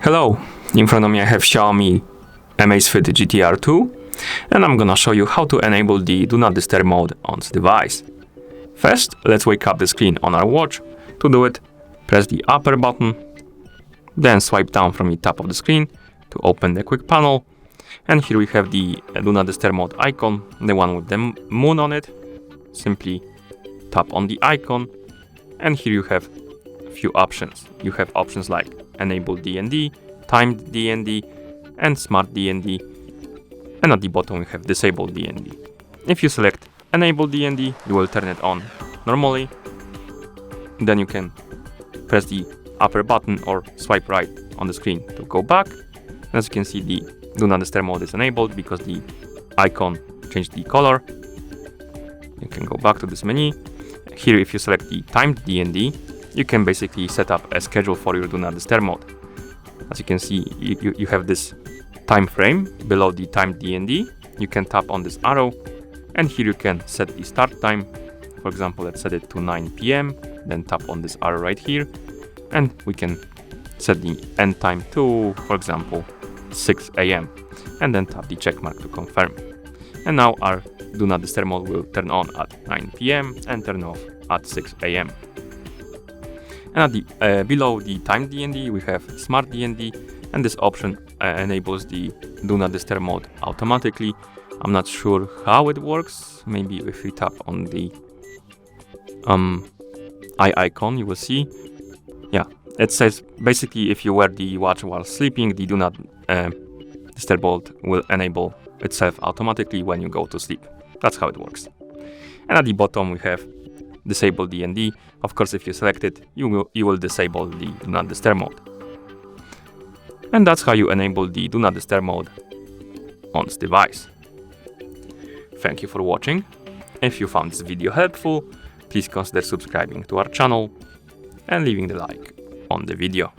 Hello, in front of me I have Xiaomi Amazfit GTR 2, and I'm gonna show you how to enable the Do Not Disturb mode on this device. First, let's wake up the screen on our watch. To do it, press the upper button, then swipe down from the top of the screen to open the quick panel. And here we have the Do Not Disturb mode icon, the one with the moon on it. Simply tap on the icon, and here you have a few options. You have options like Enable DND, Timed DND, and Smart DND. And at the bottom we have Disable DND. If you select Enable DND, you will turn it on normally. Then you can press the upper button or swipe right on the screen to go back. As you can see, the Do Not Disturb mode is enabled because the icon changed the color. You can go back to this menu. Here, if you select the Timed DND, you can basically set up a schedule for your Do Not Disturb mode. As you can see, you have this time frame below the Timed DND. You can tap on this arrow, and here you can set the start time. For example, let's set it to 9 PM, then tap on this arrow right here, and we can set the end time to, for example, 6 AM, and then tap the check mark to confirm. And now our Do Not Disturb mode will turn on at 9 PM and turn off at 6 AM. And at the below the Timed DND, we have Smart DND, and this option enables the Do Not Disturb mode automatically. I'm not sure how it works. Maybe if we tap on the eye icon, you will see. Yeah, it says basically if you wear the watch while sleeping, the Do Not Disturb mode will enable itself automatically when you go to sleep. That's how it works. And at the bottom we have Disable DND. Of course, if you select it, you will disable the Do Not Disturb mode. And that's how you enable the Do Not Disturb mode on this device. Thank you for watching. If you found this video helpful, please consider subscribing to our channel and leaving the like on the video.